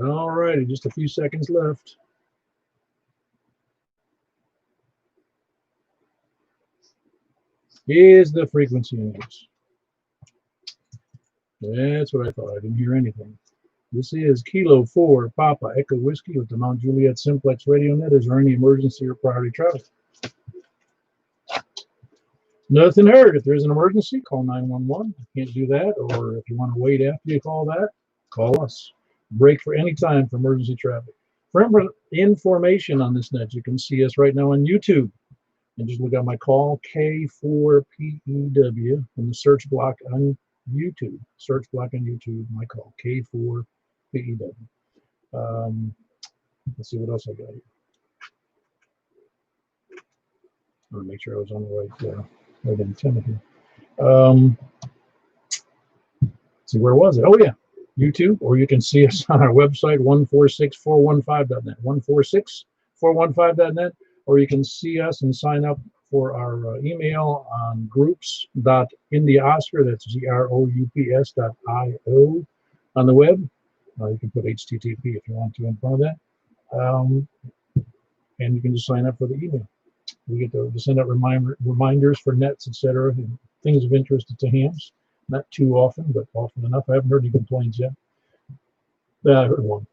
All righty, just a few seconds left. Is the frequency news. That's what I thought. I didn't hear anything. This is Kilo 4 Papa Echo Whiskey with the Mount Juliet Simplex Radio Net. Is there any emergency or priority traffic? Nothing heard. If there's an emergency, call 911. If you can't do that, or if you want to wait after you call that, call us. Break for any time for emergency traffic. For information on this net, you can see us right now on YouTube. And just look at my call, K4PEW, in the search block on YouTube. Search block on YouTube, my call, K4PEW. Let's see what else I got here. I want to make sure I was on the right antenna here. See, where was it? Oh, yeah, YouTube, or you can see us on our website, 146415.net, 146415.net, or you can see us and sign up for our email on groups.indiaoscar, that's groups.io on the web. You can put HTTP if you want to in front of that. And you can just sign up for the email. We get to send out reminders for nets, etc., and things of interest to hams. Not too often, but often enough. I haven't heard any complaints yet. I heard one.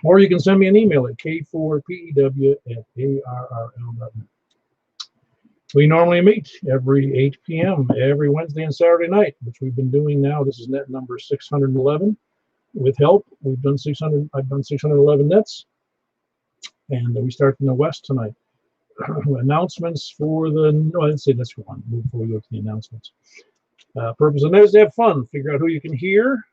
Or you can send me an email at k4pew@arrl.net. We normally meet every 8 p.m. every Wednesday and Saturday night, which we've been doing now. This is net number 611. With help, I've done 611 nets, and we start in the west tonight. Announcements for let's say this one before we go to the announcements. Purpose of that is to have fun, figure out who you can hear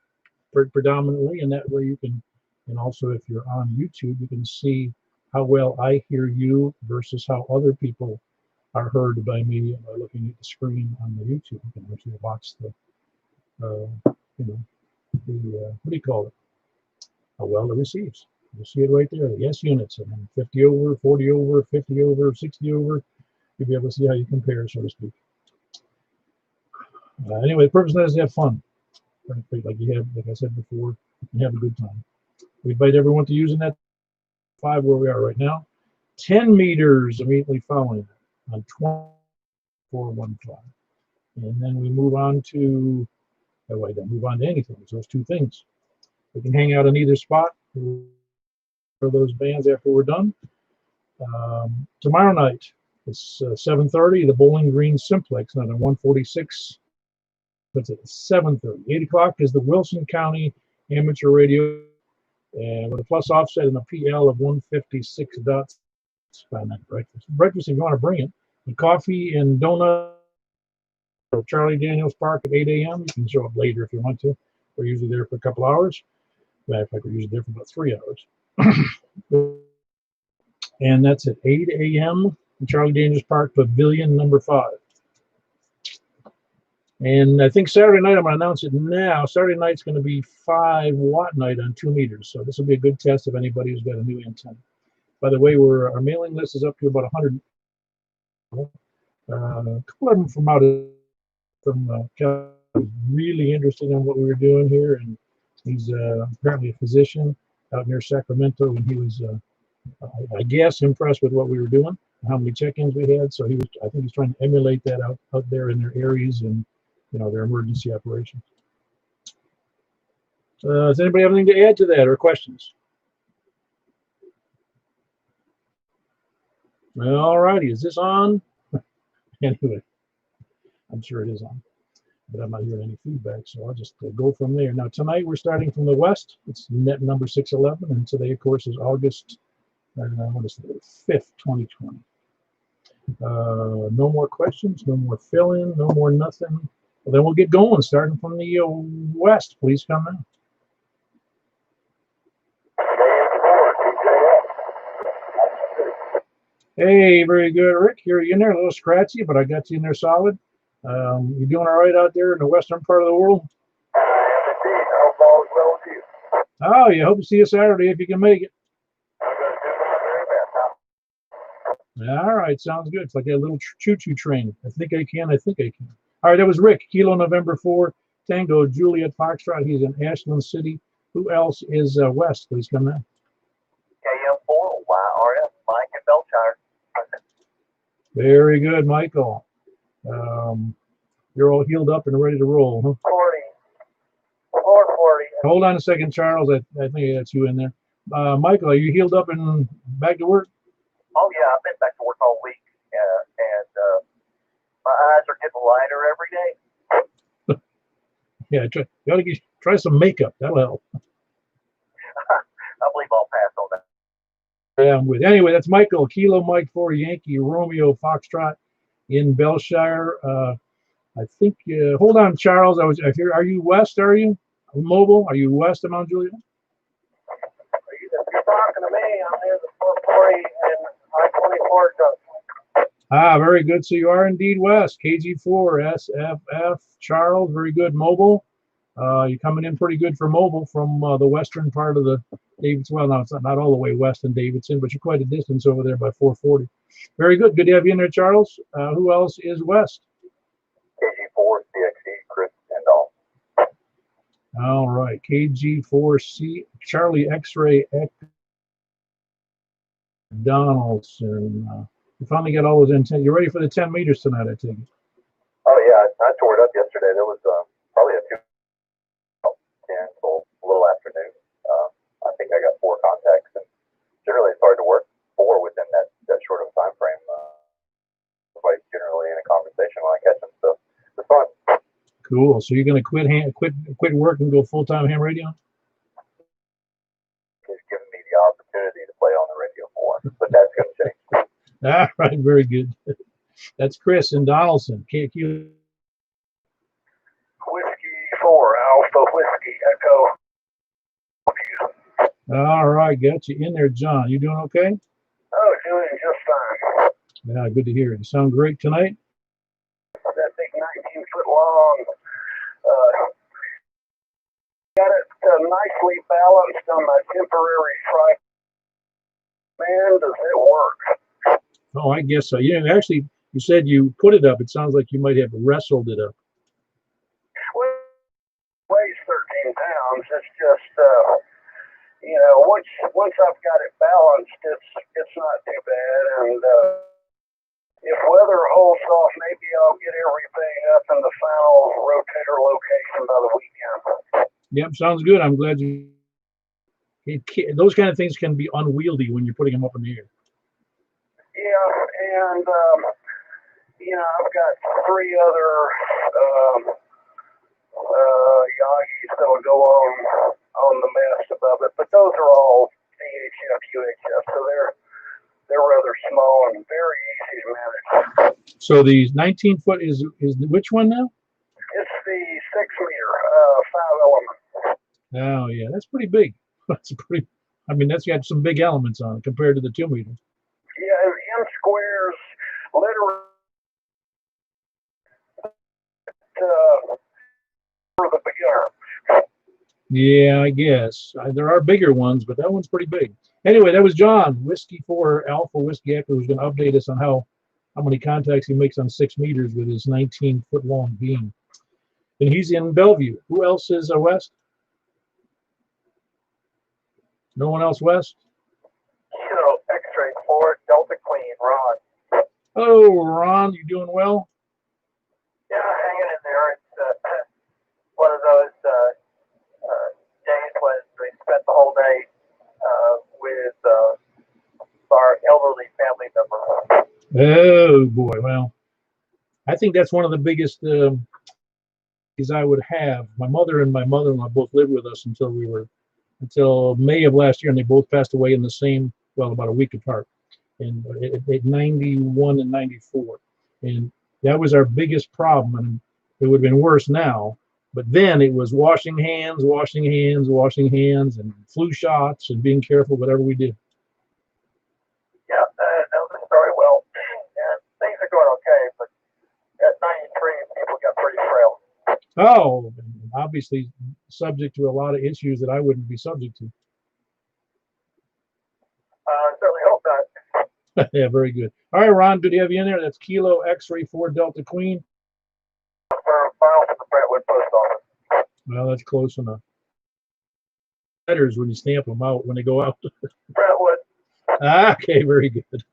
predominantly, and that way you can, and also if you're on YouTube, you can see how well I hear you versus how other people are heard by me by looking at the screen on the YouTube. You can actually watch the, what do you call it? How well it receives. You see it right there, the S units, and then 50 over, 40 over, 50 over, 60 over. You'll be able to see how you compare, so to speak. Anyway, the purpose of that is to have fun. Like I said before, and have a good time. We invite everyone to use Net 5 where we are right now. 10 meters immediately following that on 2415. And then we move on to, I don't move on to anything. It's those two things. We can hang out in either spot for those bands after we're done. Tomorrow night, it's 7:30, the Bowling Green Simplex, not on 146. That's at 7:30. 8 o'clock is the Wilson County Amateur Radio, and with a plus offset and a PL of 156 dots. Breakfast if you want to bring it. The coffee and donut at Charlie Daniels Park at 8 a.m. You can show up later if you want to. We're usually there for a couple hours. Matter of fact, we're usually there for about 3 hours. And that's at 8 a.m. in Charlie Daniels Park, Pavilion number 5. And I think Saturday night, I'm going to announce it now. Saturday night's going to be 5-watt night on 2 meters. So this will be a good test of anybody who's got a new antenna. By the way, our mailing list is up to about 100. A couple of them from really interested in what we were doing here, and he's apparently a physician out near Sacramento, and he was, I guess, impressed with what we were doing, how many check-ins we had. So I think he's trying to emulate that out there in their areas and their emergency operations. Does anybody have anything to add to that or questions? All righty, is this on? Anyway, I'm sure it is on, but I'm not hearing any feedback, so I'll just go from there. Now, tonight we're starting from the west. It's net number 611, and today, of course, is August 5th, 2020. No more questions, no more fill-in, no more nothing. Well, then we'll get going, starting from the west. Please come in. Hey, very good, Rick. You're in there, a little scratchy, but I got you in there solid. You doing all right out there in the western part of the world? Yes, indeed. I hope all is well with you. Oh, you hope to see you Saturday if you can make it. I'm going to do my very best. All right, sounds good. It's like a little choo-choo train. I think I can. All right, that was Rick, Kilo November 4, Tango, Juliet Foxtrot. He's in Ashland City, Who else is west? Please come in. KM4 YRF Mike in Belshire. Very good, Michael. You're all healed up and ready to roll, huh? 40. 440. Hold on a second, Charles. I think that's you in there. Michael, are you healed up and back to work? Oh yeah, I've been back to work all week, and my eyes are getting lighter every day. Yeah, you ought to try some makeup. That'll help. I believe I'll pass on that. Yeah, I'm with. Anyway, that's Michael, Kilo Mike 4 Yankee Romeo Foxtrot in Belshire. I think. Hold on, Charles. I hear. Are you west? Are you mobile? Are you west of Mount Juliet? You're talking to me. I'm near the 440 and I-24 junction. Ah, very good. So you are indeed west. KG4 SFF. Charles, very good. Mobile. You're coming in pretty good for mobile from the western part of the Davidson. Well, no, it's not all the way west in Davidson, but you're quite a distance over there by 440. Very good. Good to have you in there, Charles. Who else is west? KG4 CXE Chris and all. All right. KG4C Charlie X-Ray X Donaldson. You finally got all those in. You're ready for the 10 meters tonight, I take it. Oh yeah, I tore it up yesterday. There was probably a 2 until a little afternoon. I think I got 4 contacts, and generally it's hard to work 4 within that short of a time frame. Quite generally in a conversation when I catch them, so it's fun. Cool. So you're gonna quit work and go full-time ham radio? It's given me the opportunity to play on the radio more, but that's going to change. All right, very good. That's Chris and Donaldson. KQ. Whiskey 4 Alpha Whiskey Echo. All right, got you in there, John. You doing okay? Oh, doing just fine. Yeah, good to hear. You sound great tonight. That big 19-foot long. Got it nicely balanced on my temporary tripod. Man, does it work. Oh, I guess so. Yeah, actually, you said you put it up. It sounds like you might have wrestled it up. Well, it weighs 13 pounds. It's just, once I've got it balanced, it's not too bad. And if weather holds off, maybe I'll get everything up in the final rotator location by the weekend. Yep, sounds good. I'm glad you. Those kind of things can be unwieldy when you're putting them up in the air. Yeah, and I've got 3 other Yagis that'll go on the mast above it, but those are all VHF, UHF, so they're rather small and very easy to manage. So the 19-foot is which one now? It's the 6-meter, 5-element. Oh yeah, that's pretty big. That's pretty. I mean, that's got some big elements on it compared to the 2-meter. Yeah, M squares, literally, for the beginner. Yeah, I guess. There are bigger ones, but that one's pretty big. Anyway, that was John, Whiskey 4 Alpha Whiskey Echo, who's going to update us on how many contacts he makes on 6 meters with his 19-foot long beam. And he's in Bellevue. Who else is west? No one else west? X-ray 4 Delta Queen, Ron. Oh, Ron, you doing well? Yeah, hanging in there. It's one of those days when we spent the whole day with our elderly family member. Oh boy, well, I think that's one of the biggest things I would have. My mother and my mother-in-law both lived with us until May of last year, and they both passed away in the same, well, about a week apart, and at 91 and 94, and that was our biggest problem. And it would have been worse now, but then it was washing hands, and flu shots, and being careful whatever we did. Yeah, I know the story well. And things are going okay, but at 93, people got pretty frail. Oh, obviously subject to a lot of issues that I wouldn't be subject to. Certainly hope not. Yeah, very good. All right, Ron, good to have you in there. That's Kilo X-Ray 4 Delta Queen. For a file for the Brentwood Post Office. Well, that's close enough. letters when you stamp them out when they go out. Brentwood. Okay, very good.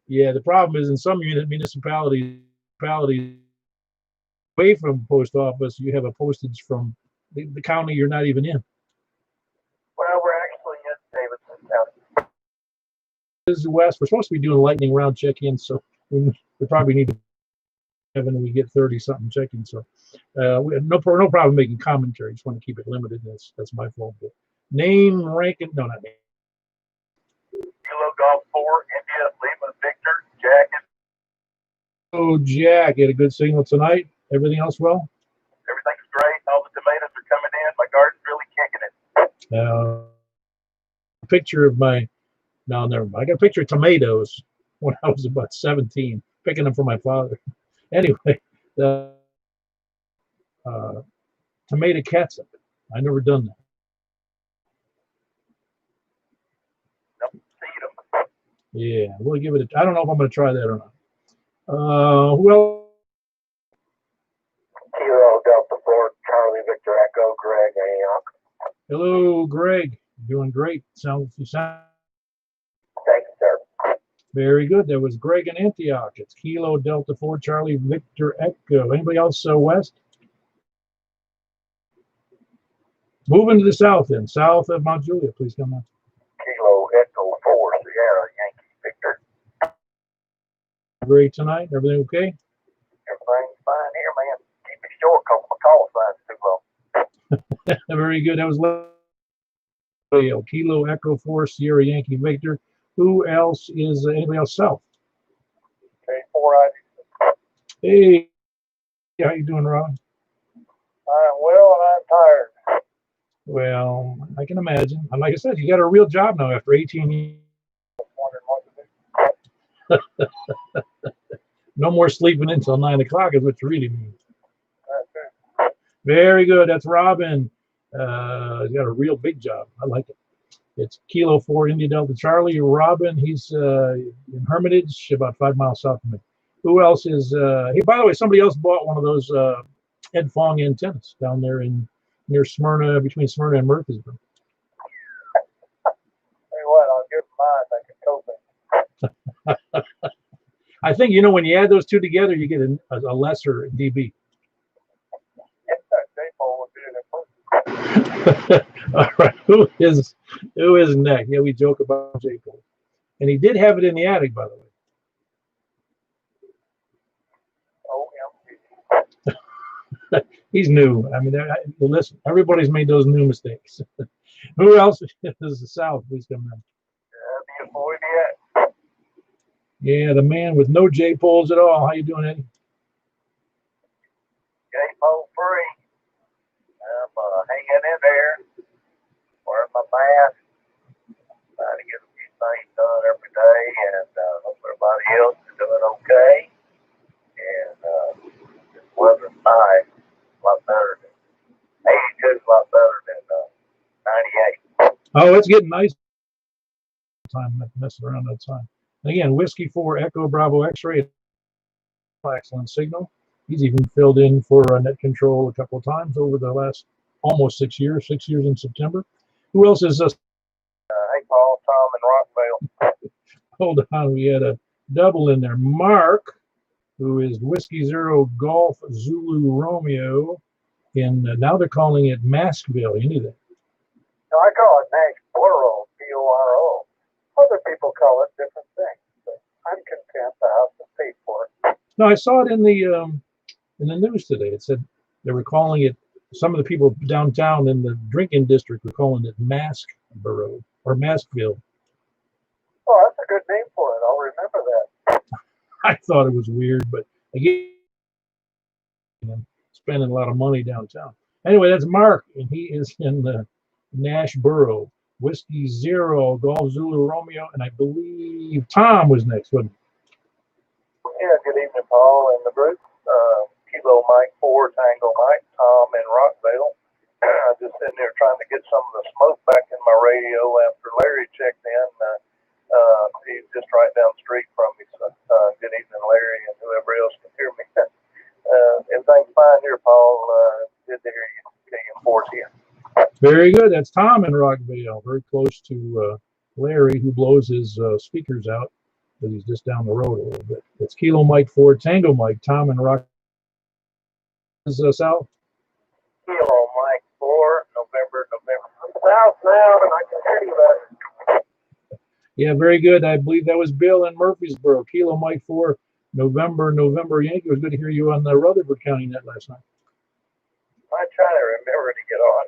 Yeah, the problem is in some municipalities away from post office, you have a postage from the county you're not even in. Well, we're actually in Davidson County. This is West. We're supposed to be doing lightning round check-ins, so we probably need to have when we get 30-something check-ins. So we have no problem making commentary. Just want to keep it limited. That's my fault. But name, ranking, no, not name. Kilo Golf 4, India, Lima, Victor, Jack. Oh, Jack, you had a good signal tonight. Everything else well? Everything's great. All the tomatoes are coming in. My garden's really kicking it. Picture of my, no, never mind. I got a picture of tomatoes when I was about 17, picking them for my father. Anyway, the tomato catsup. I never done that. Nope, feed them. Yeah, we'll give it a. I don't know if I'm going to try that or not. Who else? Kilo Delta 4, Charlie Victor Echo, Greg Antioch. Hello, Greg. Doing great. You sound. Thank you, sir. Very good. That was Greg in Antioch. It's Kilo Delta 4, Charlie Victor Echo. Anybody else West? Moving to the south then. South of Mount Juliet. Please come on. Kilo Echo 4, Sierra Yankee Victor. Great tonight. Everything okay? Everything's fine here, man. Keep it short because my call sign's too low. Very good. That was Kilo Echo 4, Sierra Yankee Victor. Who else is anybody else south? Okay, 4 ID. Hey, how you doing, Ron? I'm well and I'm tired. Well, I can imagine. And like I said, you got a real job now after 18 years. No more sleeping until 9 o'clock is what you really mean. Very good. That's Robin. He's got a real big job. I like it. It's Kilo 4 India Delta Charlie. Robin, he's in Hermitage, about 5 miles south of me. Who else is? Hey, by the way, somebody else bought one of those Ed Fong antennas down there near Smyrna, between Smyrna and Murfreesboro. Tell you what, I'll give mine like a coping. I think, when you add those two together, you get a lesser dB. All right, who is next? Yeah, we joke about J. Cole, and he did have it in the attic, by the way. He's new. I mean, listen, everybody's made those new mistakes. Who else is the South? Please come in. Yeah, the man with no J poles at all. How you doing, Eddie? J pole free. I'm hanging in there, wearing my mask, trying to get a few things done every day, and hope everybody else is doing okay. And this weather's nice, a lot better than 82, a lot better than 98. Oh, it's getting nice. Time messing around that time. Again, Whiskey 4 Echo Bravo X-ray. Excellent signal. He's even filled in for net control a couple of times over the last almost 6 years. 6 years in September. Who else is us? Hey, Paul, Tom, and Rockville. Hold on, we had a double in there. Mark, who is Whiskey 0 Golf Zulu Romeo, and now they're calling it Maskville. You knew that? No, I call it Maskboro, P-O-R-O. Other people call it different things, but I'm content to have to pay for it. No, I saw it in the news today. It said they were calling it. Some of the people downtown in the drinking district were calling it Maskboro or Maskville. Oh, that's a good name for it. I'll remember that. I thought it was weird, but again, spending a lot of money downtown. Anyway, that's Mark, and he is in the Nashboro. Whiskey 0 Golf Zulu Romeo, and I believe Tom was next, wasn't he? Yeah, good evening, Paul and the group. Kilo Mike 4, Tango Mike, Tom in Rockville. I'm just sitting there trying to get some of the smoke back in my radio after Larry checked in. He's just right down the street from me. So, good evening, Larry, and whoever else can hear me. Everything's fine here, Paul. Good to hear you. KM4 here. Very good. That's Tom in Rockville, very close to Larry, who blows his speakers out because he's just down the road a little bit. That's Kilo Mike 4, Tango Mike, Tom in Rock. Is South? Kilo Mike 4, November. I'm south now, and I can hear you better. Yeah, very good. I believe that was Bill in Murfreesboro. Kilo Mike 4, November Yankee. It was good to hear you on the Rutherford County net last night. I try to remember to get on.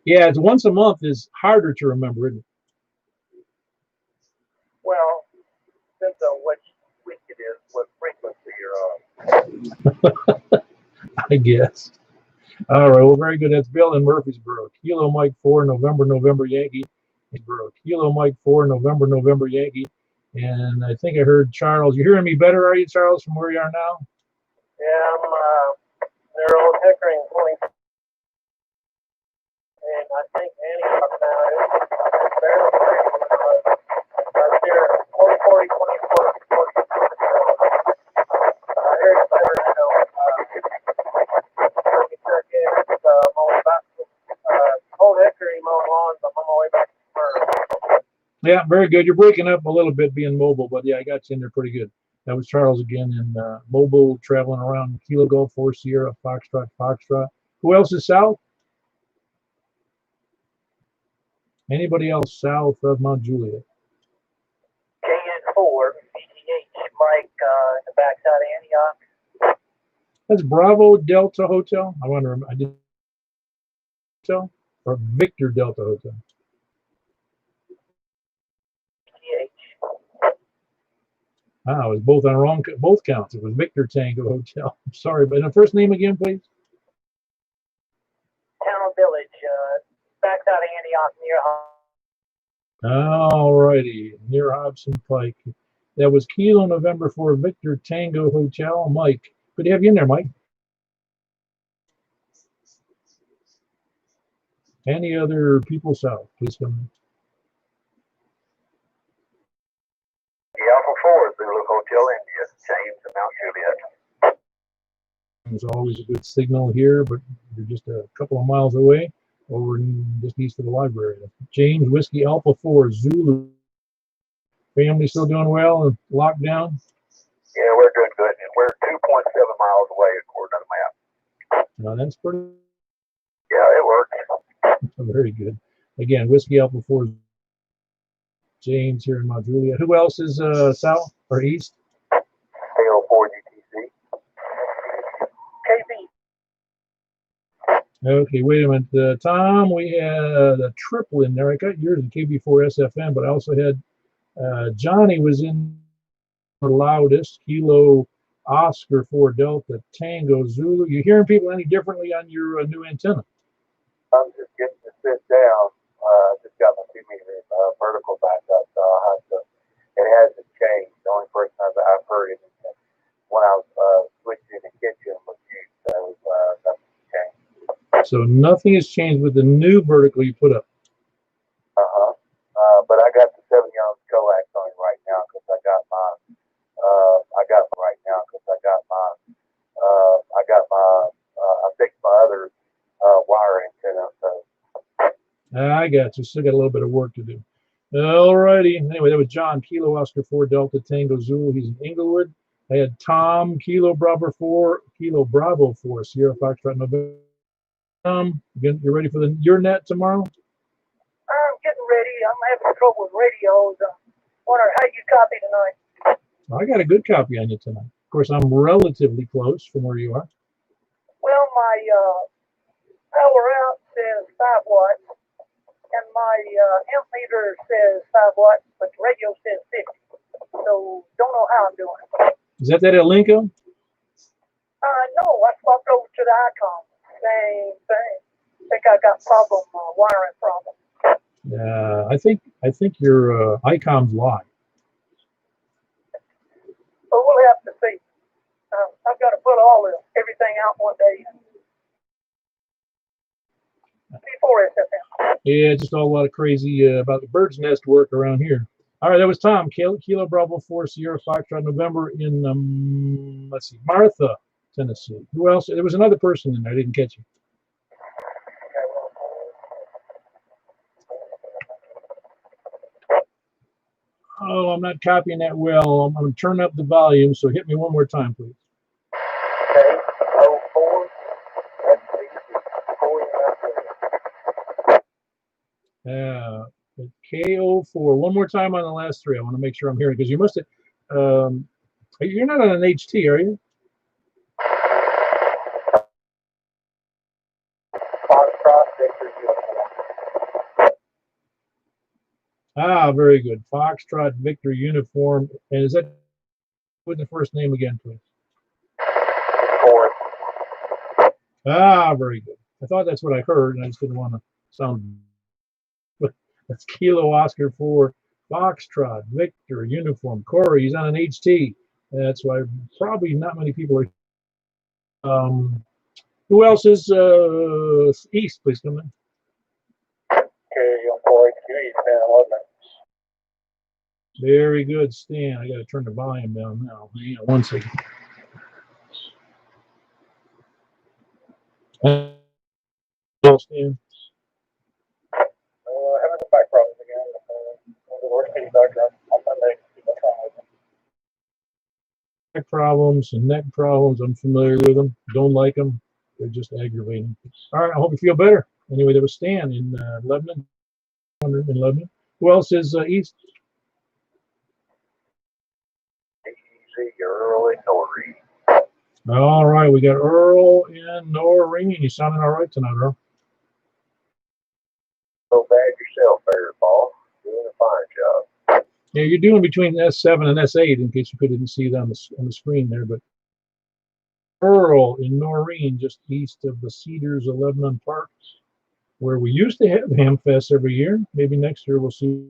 Yeah, it's once a month is harder to remember, isn't it? Well, depends on which week it is, what frequency you're on. I guess. All right, well, very good. That's Bill in Murfreesboro. Kilo Mike 4, November Yankee. Kilo Mike 4, November Yankee. And I think I heard Charles. You hearing me better, are you, Charles, from where you are now? Yeah, I'm near Old Pickering 20. And I think Antioch now is barely right there, 40, 24. I heard it better, I know. Old Hickory mowing lawns, I'm on my way back to Spurs. Yeah, very good. You're breaking up a little bit being mobile, but yeah, I got you in there pretty good. That was Charles again in mobile, traveling around Kilo Golf 4 Sierra, Foxtrot. Who else is south? Anybody else south of Mount Juliet? KN4, VTH, Mike in the backside of Antioch. That's Bravo Delta Hotel. I want to remember. I did Hotel or Victor Delta Hotel. VTH. Ah, it was both on both counts. It was Victor Tango Hotel. I'm sorry, but the first name again, please. Town Village, backside of Antioch near All righty, near Hobson Pike. That was Kilo November 4 Victor Tango Hotel. Mike, good to have you in there, Mike. Any other people south, please come in. the Alpha 4 Zulu Hotel India, James and Mount Juliet. There's always a good signal here, but you're just a couple of miles away, over just east of the library. James Whiskey Alpha 4 Zulu. Family still doing well and locked down? Yeah, we're doing good. We're 2.7 miles away according to the map. Now that's pretty. Yeah, it works. Very good. Again, Whiskey Alpha 4 James here in Mount Juliet. Who else is south or east? KO4 UTC. KB. Okay, wait a minute. Tom, we had a triple in there. I got yours in KB4 SFN, but I also had Johnny was in the loudest. Kilo Oscar 4 Delta Tango Zulu. You hearing people any differently on your new antenna? I'm just getting to sit down. Just got my 2-meter vertical back up, so I'll have to. It hasn't changed. The only person I've heard it is when I was switching in the kitchen with you, so nothing changed. So nothing has changed with the new vertical you put up. But I got the 7 ounce coax on it right now because I got my. I fixed my other wire antenna. So. I got you. Still got a little bit of work to do. All righty. Anyway, that was John, Kilo Oscar 4 Delta Tango Zulu. He's in Inglewood. I had Tom, Kilo Bravo 4 Sierra Foxtrot November. You ready for your net tomorrow? I'm getting ready. I'm having trouble with radios. Wonder how you copy tonight. I got a good copy on you tonight. Of course, I'm relatively close from where you are. Well, my power out says 5 watts, and my amp meter says 5 watts, but the radio says 50. So don't know how I'm doing. Is that Elinco? No, I swapped over to the Icon. Same thing. I think I got wiring problem. I think your ICOM's lie. But we'll have to see. I've got to put everything out one day. Before SFM. Yeah, just all a lot of crazy about the bird's nest work around here. All right, that was Tom. Kilo Bravo 4 Sierra Foxtrot November in, let's see, Martha, Tennessee. Who else? There was another person in there. I didn't catch you. Oh, I'm not copying that well. I'm going to turn up the volume, so hit me one more time, please. K04, Yeah, K04. One more time on the last three. I want to make sure I'm hearing, because you must have, you're not on an HT, are you? Foxtrot, Victor Uniform. Ah, very good. Foxtrot, Victor Uniform. And is that with the first name again, please? Ford. Ah, very good. I thought that's what I heard, and I just didn't want to sound. But that's Kilo Oscar 4, Foxtrot, Victor Uniform. Corey, he's on an HT. That's why probably not many people are. Who else is East? Please come in. Very good, Stan. I got to turn the volume down now. Hang on one second. Stan. Having some back problems again. The worst case doctor on Monday. Back problems and neck problems. I'm familiar with them. Don't like them. They're just aggravating. All right. I hope you feel better. Anyway, there was Stan in Lebanon. In Lebanon. Who else is East? Easy, Earl, and Norrie. All right. We got Earl and Noreen. You sounding all right tonight, Earl? So bad yourself, Airball. Doing a fine job. Yeah, you're doing between S7 and S8, in case you couldn't see that on the screen there. But Earl and Noreen, just east of the Cedars of Lebanon Park, where we used to have Hamfest every year. Maybe next year we'll see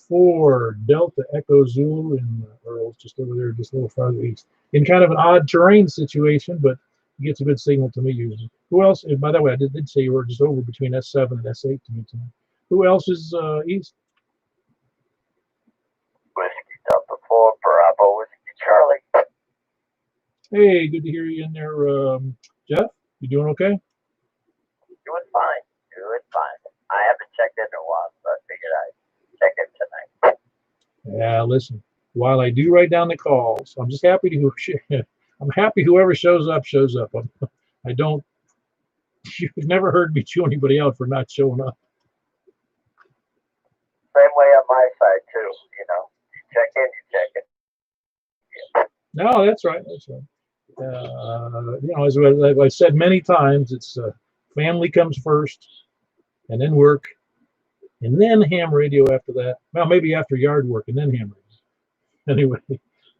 4 Delta Echo Zulu, and Earl's just over there, just a little farther east. In kind of an odd terrain situation, but he gets a good signal to me usually. Who else? And by the way, I did say you were just over between S7 and S8 to me tonight. Who else is east? Whiskey Delta 4, Bravo, Whiskey Charlie. Hey, good to hear you in there, Jeff. You doing okay? Doing fine. Doing fine. I haven't checked in a while, so I figured I'd check in tonight. Yeah, listen. While I do write down the calls, I'm just happy to. I'm happy whoever shows up shows up. I don't. You've never heard me chew anybody out for not showing up. Same way on my side too. You know, you check in, you check in. No, that's right. That's right. As I said many times, it's family comes first, and then work, and then ham radio after that. Well, maybe after yard work, and then ham radio. Anyway,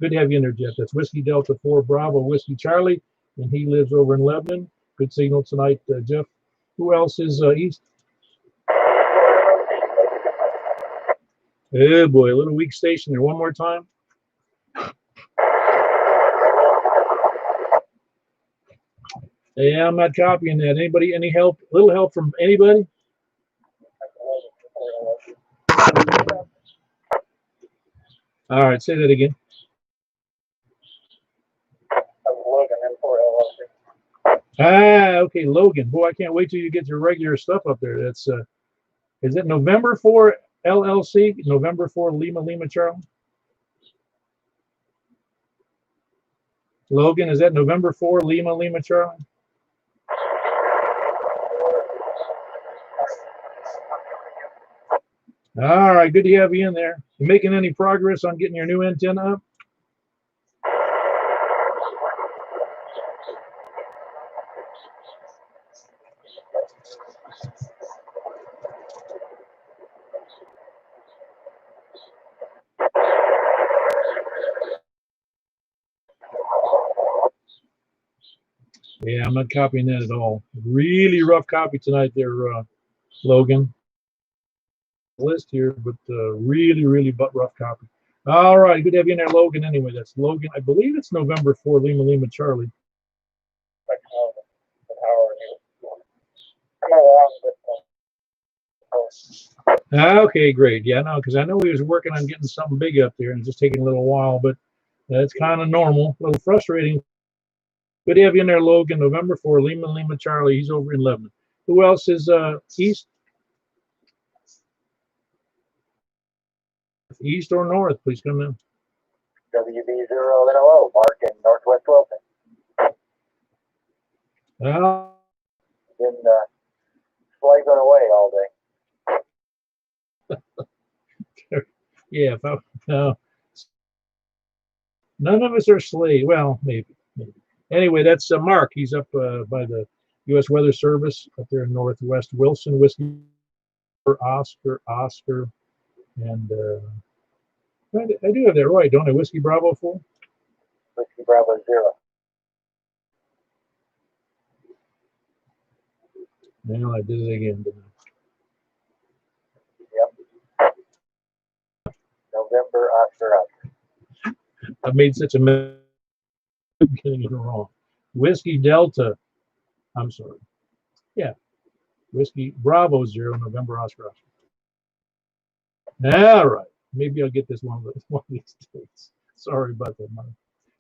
good to have you in there, Jeff. That's Whiskey Delta 4 Bravo Whiskey Charlie, and he lives over in Lebanon. Good signal tonight, Jeff. Who else is east? Oh boy, a little weak station there. One more time. Yeah, I'm not copying that. Anybody, any help? Little help from anybody? All right, say that again. Ah, okay, Logan. Boy, I can't wait till you get your regular stuff up there. That's is it November 4 LLC? November 4 Lima Lima Charlie? Logan, is that November 4 Lima Lima Charlie? All right, good to have you in there. You making any progress on getting your new antenna up? Yeah, I'm not copying that at all. Really rough copy tonight there, Logan. List here, but really rough copy. All right, good to have you in there, Logan. Anyway, that's Logan. I believe it's November 4 Lima Lima Charlie. Okay, great. Yeah, no, because I know he was working on getting something big up there and it's just taking a little while, but that's kind of normal. A little frustrating. Good to have you in there, Logan. November 4 Lima Lima Charlie. He's over in Lebanon. Who else is east? East or north, please come in. WB0NLO, Mark in Northwest Wilson. Well, Been slaving away all day. yeah, if I, no, none of us are slave. Well, maybe. Anyway, that's Mark. He's up by the U.S. Weather Service up there in Northwest Wilson. Whiskey Oscar, and I do have that right, don't I? Whiskey Bravo 4? Whiskey Bravo 0. Well, I did it again, didn't Yep. November Oscar. I made such a mistake getting it wrong. Whiskey Delta. I'm sorry. Yeah. Whiskey Bravo 0, November Oscar. All right. Maybe I'll get this one of these days. Sorry about that, Mike.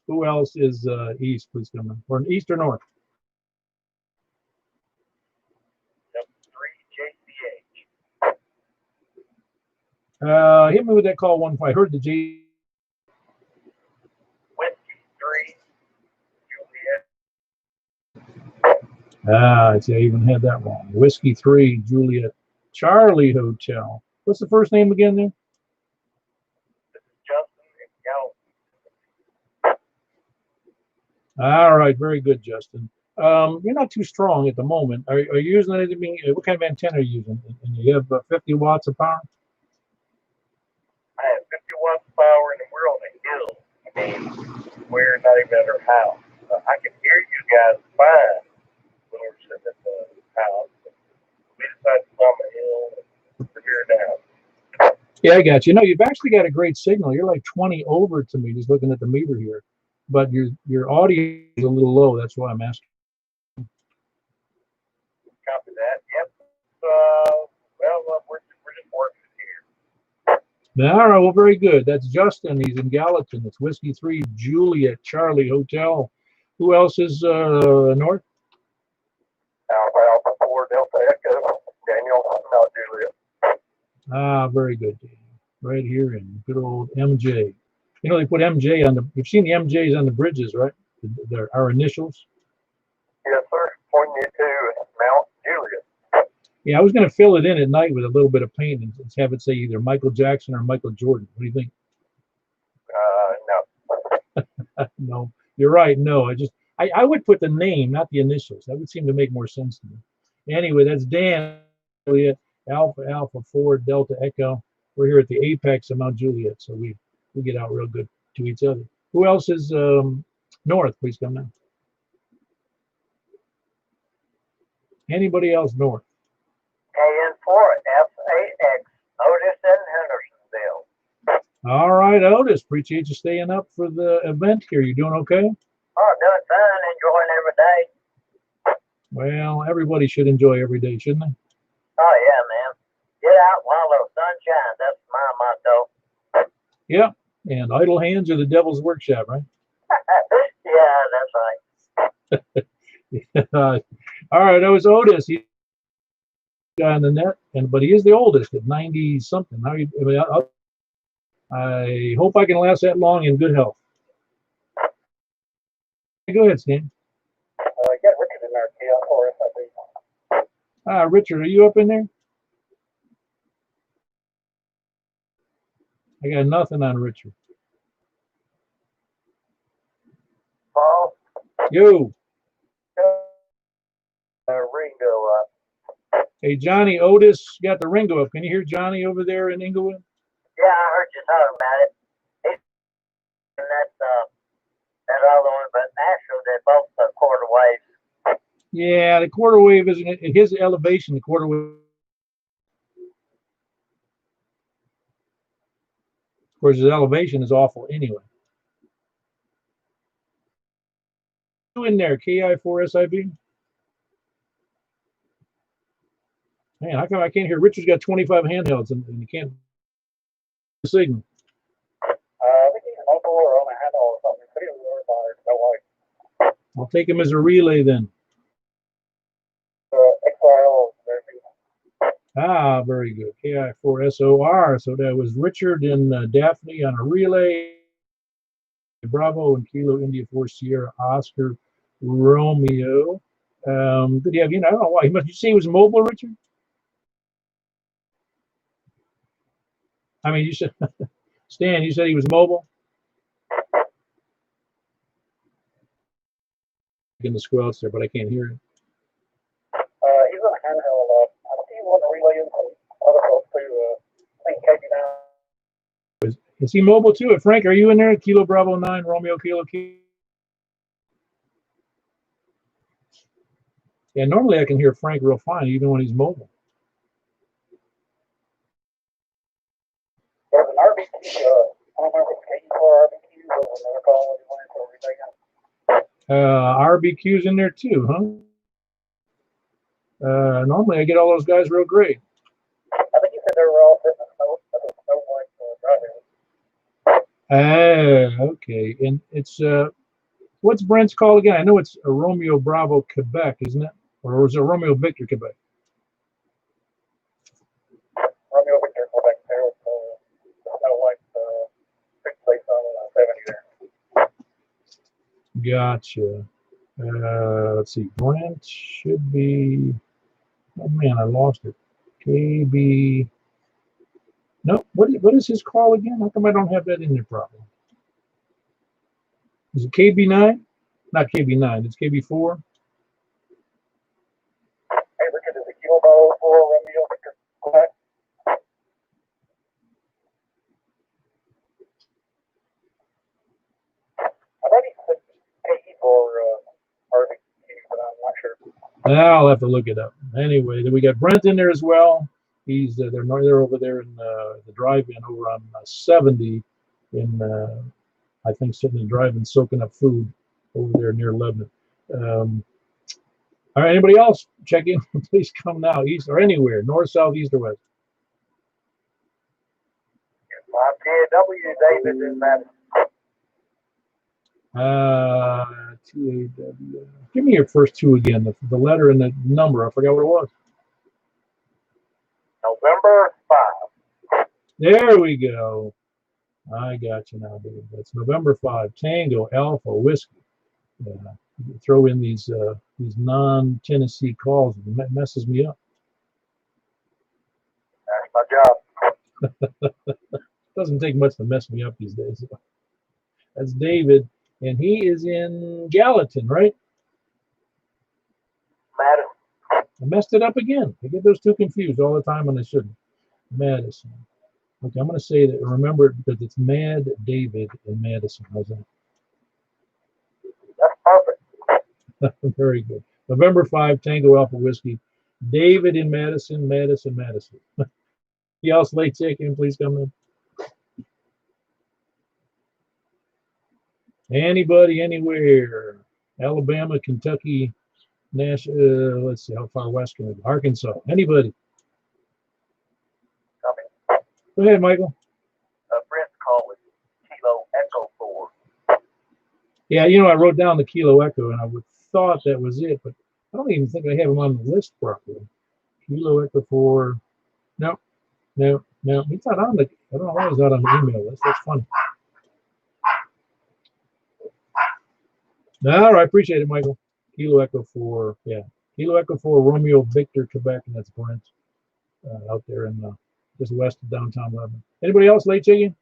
Who else is east? Please come in. Or east or north? Hit me with that call one. I heard the J. Whiskey 3, Juliet. See, I even had that wrong. Whiskey 3, Juliet, Charlie Hotel. What's the first name again there? This is Justin and All right, very good, Justin. You're not too strong at the moment. Are you using anything? What kind of antenna are you using? And you have 50 watts of power? I have 50 watts of power and we're on a hill. I mean, we're not even at our house. I can hear you guys fine when we're sitting at the house. We decided to climb a hill and we're here now. Yeah, I got you. No, you've actually got a great signal. You're like 20 over to me just looking at the meter here. But your audio is a little low. That's why I'm asking. Copy that. Yep. We're just working here. All right, well, very good. That's Justin. He's in Gallatin. It's Whiskey 3, Juliet, Charlie Hotel. Who else is north? Alpha 4, Delta Echo, Daniel, not Juliet. Ah, very good. Right here in good old MJ. You know, they put MJ on the, you've seen the MJs on the bridges, right? They're our initials. Yes, sir. Pointing you to Mount Juliet. Yeah, I was going to fill it in at night with a little bit of paint and have it say either Michael Jackson or Michael Jordan. What do you think? No. No, you're right. No, I would put the name, not the initials. That would seem to make more sense to me. Anyway, that's Dan, Juliet, Alpha 4, Delta Echo. We're here at the apex of Mount Juliet, so we get out real good to each other. Who else is north? Please come down. Anybody else north? KN4, FAX, Otis and Hendersonville. All right, Otis. Appreciate you staying up for the event here. You doing okay? Oh, doing fine. Enjoying every day. Well, everybody should enjoy every day, shouldn't they? Oh, yeah, man. Get out while the sun shines. That's my motto. Yeah, and idle hands are the devil's workshop, right? Yeah, that's right. All right, that was Otis. He's guy on the net, but he is the oldest at 90 something. I hope I can last that long in good health. Go ahead, Stan. Get Richard in there, KN4, Richard, are you up in there? I got nothing on Richard. Paul? Yo. Ringo up. Hey, Johnny, Otis got the Ringo up. Can you hear Johnny over there in Inglewood? Yeah, I heard you talking about it. He's in that other one, but actually they're both quarter waves. Yeah, the quarter wave isn't it? His elevation, the quarter wave. Of course, his elevation is awful anyway. You in there, KI4SIB? Man, how come I can't hear? Richard's got 25 handhelds and you can't signal. We need an uncle or on a handle or something. Pretty low by no way. I'll take him as a relay then. XRL. Ah, very good. KI4SOR. So that was Richard and Daphne on a relay. Bravo and Kilo India 4 Sierra Oscar Romeo. Did he have, I don't know why. Did you say he was mobile, Richard? I mean, you said, Stan, you said he was mobile? In the squelch there, but I can't hear him. He's on a handheld. I think he's on the relay and some other folks too. I think KB9. Is he mobile too? Frank, are you in there? Kilo Bravo 9, Romeo Kilo Kilo. Yeah, normally I can hear Frank real fine, even when he's mobile. There's an RBQ. I don't remember if it's KE4 RBQ or another call when he went to relay. RBQ's in there too, huh? Normally I get all those guys real great. I think he said they were all sitting in the snow Okay. And it's what's Brent's call again? I know it's a Romeo Bravo Quebec, isn't it? Or was it Romeo Victor Quebec? Romeo Victor Quebec. There was the snow white big place on 70 there. Gotcha. Let's see. Brent should be. Oh man, I lost it. KB. No, what is his call again? How come I don't have that in there properly? Is it KB9? Not KB9. It's KB4. Hey, Richard, is it Kilo Bravo 4 Romeo Victor Quebec? I thought he said KE for RBQ, but I'm not sure. I'll have to look it up. Anyway, then we got Brent in there as well. He's they're over there in the drive-in over on 70 in I think sitting in the drive-in soaking up food over there near Lebanon. All right, anybody else check in? Please come now, east or anywhere, north, south, east, or west. TAW, David in Madison. TAW. Give me your first two again, the letter and the number. I forgot what it was. November 5. There we go. I got you now, David. That's November 5. Tango Alpha Whiskey. Throw in these non-Tennessee calls. It messes me up. That's my job. Doesn't take much to mess me up these days. That's David, and he is in Gallatin, right? Madison. I messed it up again. I get those two confused all the time, and I shouldn't. Madison. Okay, I'm going to say that. Remember it because it's Mad David in Madison. How's that? That's perfect. Very good. November 5, Tango Alpha Whiskey. David in Madison, Madison. Anybody else late check-in, please come in. Anybody, anywhere. Alabama, Kentucky, let's see, how far west can it be? Arkansas. Anybody? Coming. Go ahead, Michael. Brent's call is Kilo Echo 4. Yeah, I wrote down the Kilo Echo, and I would thought that was it, but I don't even think I have him on the list properly. Kilo Echo 4. No. He's not on the, I don't know why he's not on the email list. That's funny. All right, appreciate it, Michael. Kilo Echo 4, yeah. Kilo Echo 4, Romeo Victor, Quebec, and that's Brent out there in just west of downtown Lebanon. Anybody else late checking?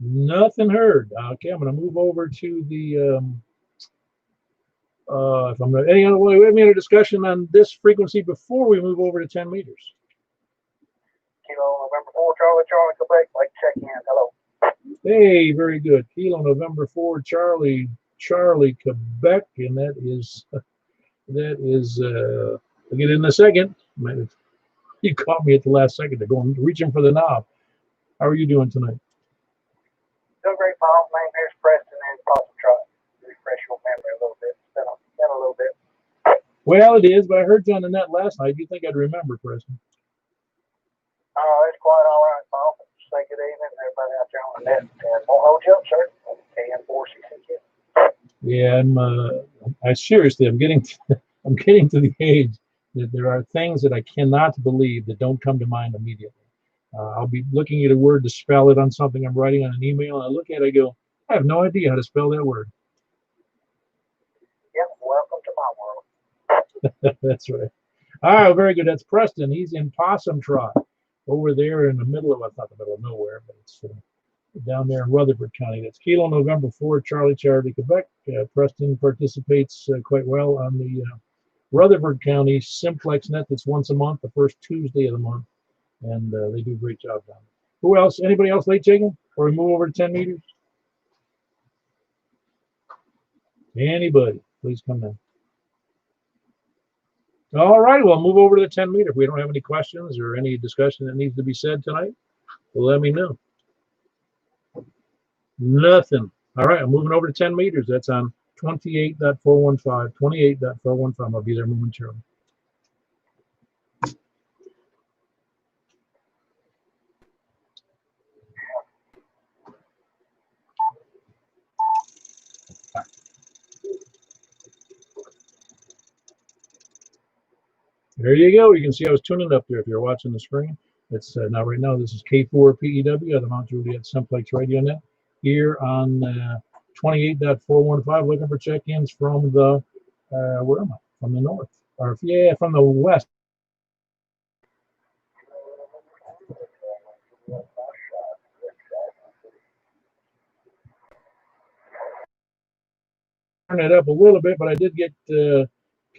Nothing heard. Okay, I'm going to move over to the, if I'm any other discussion on this frequency before we move over to 10 meters. Kilo November 4, Charlie, Quebec, like check in. Hello. Hey, very good. Kilo November 4, Charlie, Quebec, and that is, I'll get in a second. You caught me at the last second. They're going, reaching for the knob. How are you doing tonight? Doing great, Paul. My name is Preston and Possum Trot. Refresh your memory a little bit. It's been a little bit. Well, it is, but I heard you on the net last night. You think I'd remember, Preston? Oh, it's quite all right, Paul. Say good evening, everybody out there on the net. And won't hold you up, sir. KN466. Yeah, I'm seriously, I'm getting I'm getting to the age that there are things that I cannot believe that don't come to mind immediately. I'll be looking at a word to spell it on something I'm writing on an email, and I look at it, I go, I have no idea how to spell that word. Yep, welcome to my world. That's right. All right, very good. That's Preston. He's in Possum Trot over there in the middle of, well, it's not the middle of nowhere, but it's down there in Rutherford County. That's Kilo November 4, Charlie Charlie, Quebec. Preston participates quite well on the Rutherford County Simplex net that's once a month, the first Tuesday of the month, and they do a great job down there. Who else? Anybody else late checking? Or we move over to 10 meters? Anybody? Please come in. All right, well, move over to the 10 meter. If we don't have any questions or any discussion that needs to be said tonight, well, let me know. Nothing. All right, I'm moving over to 10 meters. That's on 28.415, 28.415. I'll be there momentarily. There you go. You can see I was tuning up there if you're watching the screen. It's now right now, this is K4 PEW of the Mount Juliet Simplex Radio Net here on 28.415, looking for check-ins from the, where am I? From the north. Or, yeah, from the west. Turn it up a little bit, but I did get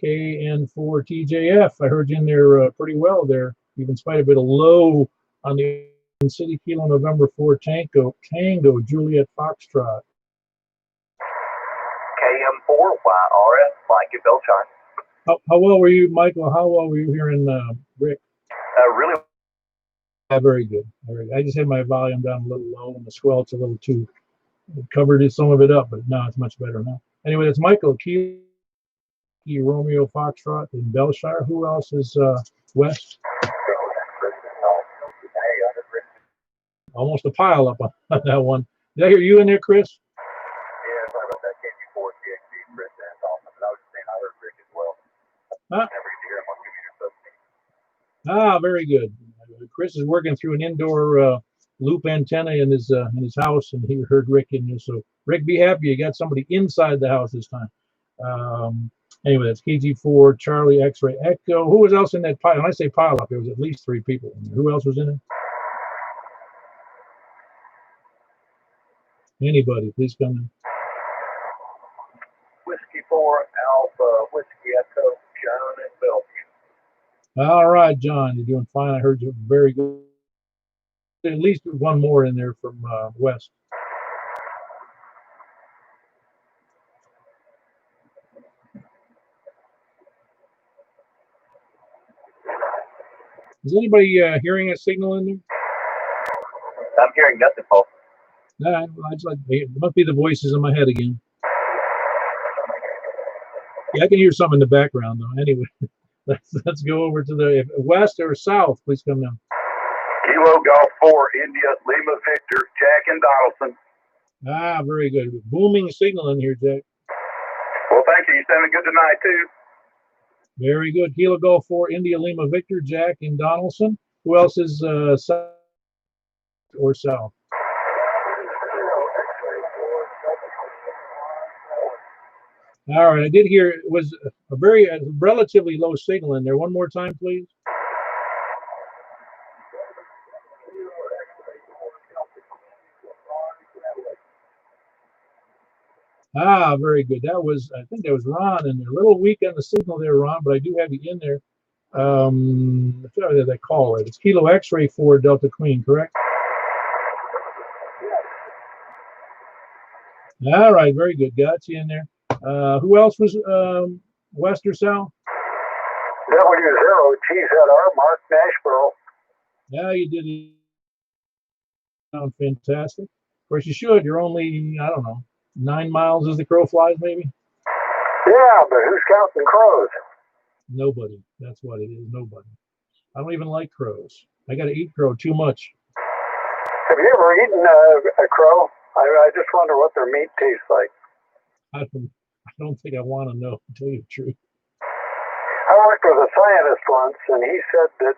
KN4TJF. I heard you in there pretty well there, even spite a bit of low on the City Kilo November 4 Tango Juliet Foxtrot. KM4YRF, Mike Belchar. How well were you, Michael? How well were you hearing Rick? Really? Yeah, very good. Very good. I just had my volume down a little low and the squelch a little too. It covered some of it up, but now it's much better now. Anyway, that's Michael Key, Romeo Foxtrot in Belshire. Who else is west? Almost a pile up on that one. Did I hear you in there, Chris? Yeah, sorry about that. KG4, TXT, Chris, and Dolphin. But I was just saying I heard Rick as well. Huh? Very good. Chris is working through an indoor loop antenna in his house, and he heard Rick in there. So, Rick, be happy you got somebody inside the house this time. Anyway, that's KG4, Charlie, X-Ray, Echo. Who was else in that pile? When I say pile up, there was at least 3 people. Who else was in it? Anybody, please come in. Whiskey 4, Alpha, Whiskey Echo, John, and Bill. All right, John, you're doing fine. I heard you very good. At least one more in there from west. Is anybody hearing a signal in there? I'm hearing nothing, Paul. Nah, it must be the voices in my head again. Yeah, I can hear some in the background though. Anyway, let's go over to the west or south. Please come down. Kilo Golf 4, India, Lima Victor, Jack and Donaldson. Ah, very good. Booming signal in here, Jack. Well, thank you. You sounded good tonight too. Very good. Kilo Golf 4, India, Lima Victor, Jack and Donaldson. Who else is south or south? All right, I did hear it was a very relatively low signal in there. One more time, please. Ah, very good. I think that was Ron in there. A little weak on the signal there, Ron, but I do have you in there. That call right. It's Kilo X-Ray 4 Delta Queen, correct? All right, very good. Got you in there. Who else was west or south? W0GZR, Mark Nashville. Yeah, you did it. Sound fantastic. Of course, you should. You're only, I don't know, 9 miles as the crow flies, maybe? Yeah, but who's counting crows? Nobody. That's what it is. Nobody. I don't even like crows. I got to eat crow too much. Have you ever eaten a crow? I just wonder what their meat tastes like. I don't think I want to know, to tell you the truth. talked with a scientist once, and he said that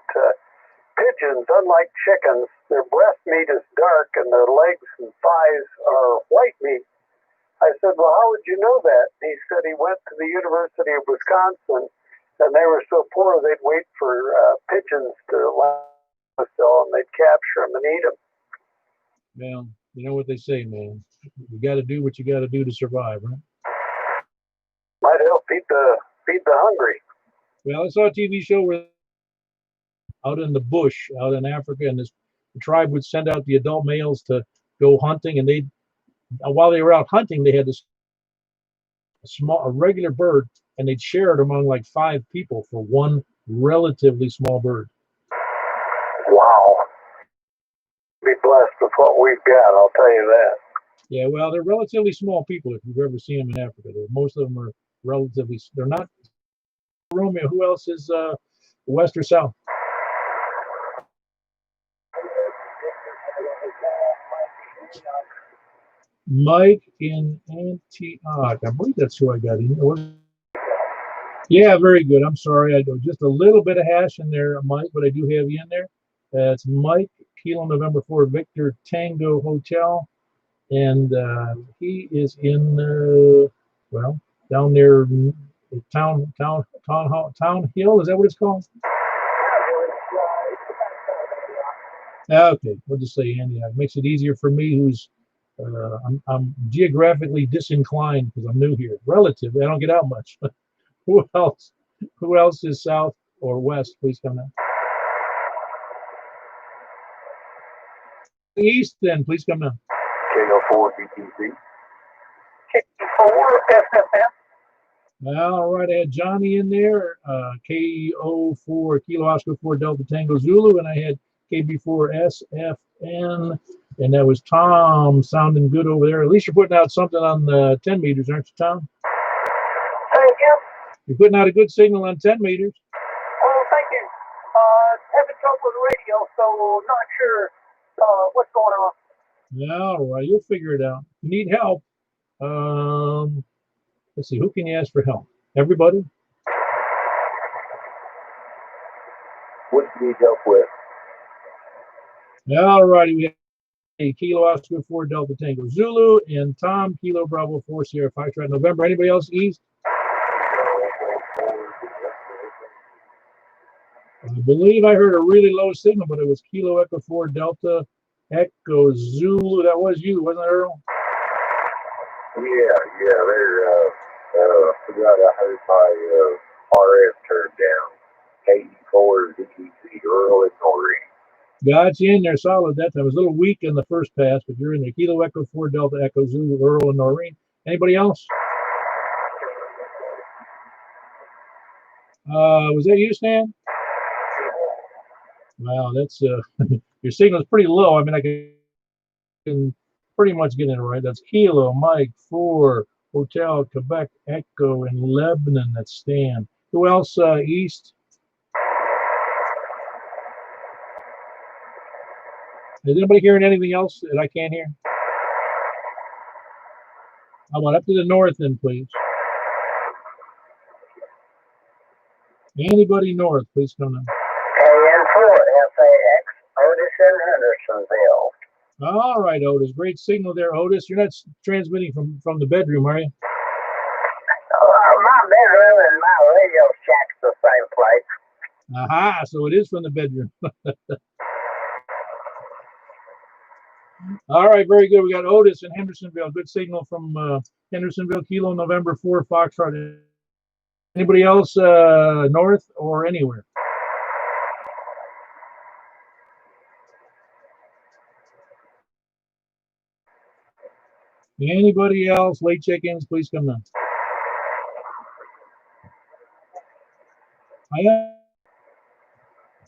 pigeons, unlike chickens, their breast meat is dark and their legs and thighs are white meat. I said, well, how would you know that? He said he went to the University of Wisconsin, and they were so poor they'd wait for pigeons to land still, and they'd capture them and eat them. Well, you know what they say, man. You got to do what you got to do to survive, right? Might help feed the hungry. Well, I saw a TV show where out in the bush, out in Africa, and the tribe would send out the adult males to go hunting, and while they were out hunting, they had a regular bird, and they'd share it among like 5 people for one relatively small bird. Wow. Be blessed with what we've got, I'll tell you that. Yeah, well, they're relatively small people if you've ever seen them in Africa. Most of them are relatively, they're not. Romeo, who else is west or south? Mike in Antioch. I believe that's who I got in there. Yeah, very good. I'm sorry. I do just a little bit of hash in there, Mike, but I do have you in there. It's Mike, Kilo November 4 Victor Tango Hotel. And he is in, well, down there, Town Hill. Is that what it's called? Okay, we'll just say Antioch. It makes it easier for me, who's I'm geographically disinclined because I'm new here. Relatively, I don't get out much. Who else? Who else is south or west? Please come down. East, then please come down. KO4 BTC. KO4 SFF. All right, I had Johnny in there. KO4 Kilo Oscar 4 Delta Tango Zulu, and I had KB4 SFN, and that was Tom sounding good over there. At least you're putting out something on the 10 meters, aren't you, Tom? Thank you. You're putting out a good signal on 10 meters. Oh, thank you. Having trouble with the radio, so not sure what's going on. All right, you'll figure it out. If you need help, let's see, who can you ask for help? Everybody? What do you need help with? All righty, we have a Kilo Oscar 4 Delta Tango Zulu and Tom Kilo Bravo 4 Sierra Foxtrot November. Anybody else east? I believe I heard a really low signal, but it was Kilo Echo 4 Delta Echo Zulu. That was you, wasn't it, Earl? Yeah, they're forgot I heard my RF turned down. KE4 VTC, Earl and Noreen. Got you in there solid that time. It was a little weak in the first pass, but you're in there. Kilo Echo 4 Delta Echo Zulu, Earl and Noreen. Anybody else? Was that you, Stan? Wow, that's your signal's pretty low. I mean, I can pretty much get it right. That's Kilo Mike 4 Hotel Quebec Echo in Lebanon. That's Stan. Who else east? Is anybody hearing anything else that I can't hear? How about up to the north then, please? Anybody north, please come in. KN4 FAX, Otis in Hendersonville. All right, Otis. Great signal there, Otis. You're not transmitting from the bedroom, are you? My bedroom and my radio shack's the same place. Aha, so it is from the bedroom. All right, very good. We got Otis in Hendersonville. Good signal from Hendersonville, Kilo November 4 Foxtrot. Anybody else north or anywhere? Anybody else? Late check-ins, please come in.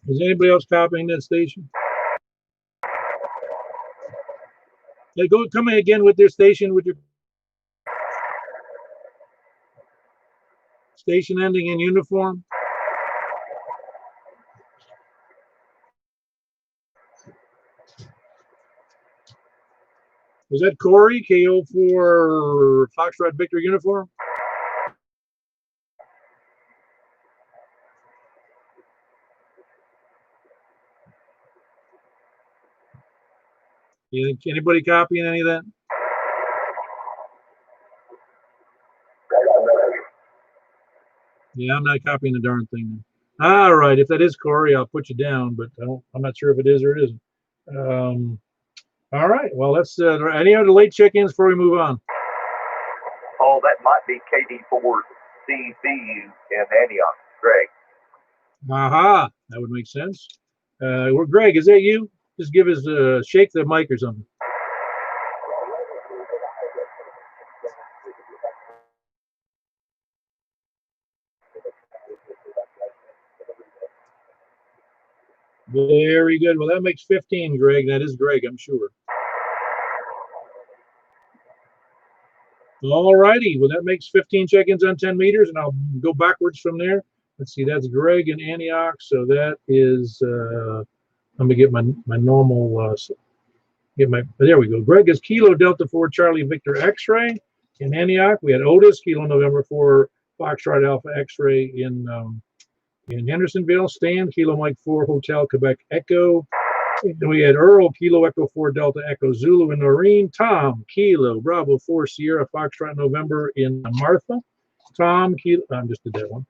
Is anybody else copying that station? They go come in again with their station, with your station ending in uniform. Was that Corey, KO4 Foxtrot Victor uniform? Anybody copying any of that? Yeah, I'm not copying the darn thing. All right, if that is Corey, I'll put you down, but I'm not sure if it is or it isn't. All right, well, let's. Any other late check-ins before we move on? Oh, that might be KD4CCU in Antioch, Greg. Aha, that would make sense. Well, Greg, is that you? Just give us shake the mic or something. Very good. Well, that makes 15, Greg. That is Greg, I'm sure. All righty. Well, that makes 15 check-ins on 10 meters, and I'll go backwards from there. Let's see. That's Greg in Antioch. So that is, let me get my normal, there we go. Greg is Kilo Delta 4 Charlie Victor X-ray in Antioch. We had Otis, Kilo November 4 Foxtrot Alpha X-ray in Hendersonville. Stan, Kilo Mike 4 Hotel Quebec Echo. Then we had Earl, Kilo Echo 4 Delta Echo Zulu in Noreen. Tom, Kilo Bravo 4 Sierra Foxtrot November in Martha. Tom, Kilo, I just did that one.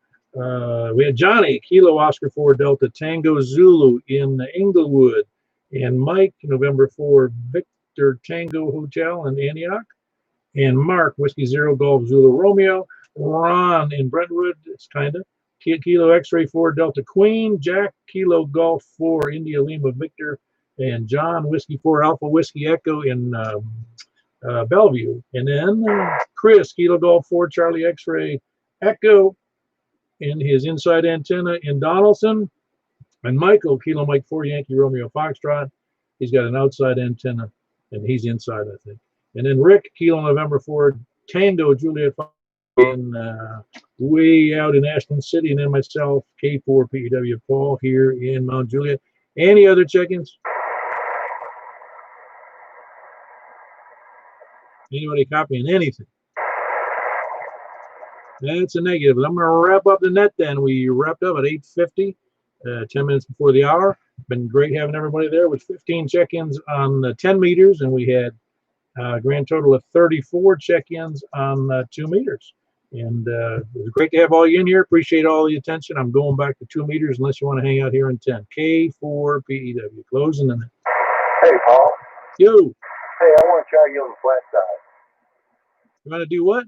We had Johnny, Kilo Oscar 4 Delta Tango Zulu in Inglewood. And Mike, November 4 Victor Tango Hotel in Antioch. And Mark, Whiskey 0 Golf Zulu Romeo. Ron in Brentwood, it's kind of. Kilo X-ray 4 Delta Queen, Jack Kilo Golf 4 India Lima Victor, and John Whiskey 4 Alpha Whiskey Echo in Bellevue. And then Chris Kilo Golf 4 Charlie X-ray Echo in his inside antenna in Donaldson. And Michael Kilo Mike 4 Yankee Romeo Foxtrot. He's got an outside antenna and he's inside, I think. And then Rick Kilo November 4 Tango Juliet in way out in Ashland City, and then myself, K4 PEW Paul here in Mount Juliet. Any other check-ins? Anybody copying anything? That's a negative. I'm going to wrap up the net then. We wrapped up at 8:50, 10 minutes before the hour. Been great having everybody there with 15 check-ins on the 10 meters, and we had a grand total of 34 check-ins on 2 meters. And it was great to have all you in here. Appreciate all the attention. I'm going back to 2 meters unless you want to hang out here in 10. K4 PEW. Closing the net. Hey, Paul. Yo. Hey, I want to try you on the flat side. You want to do what?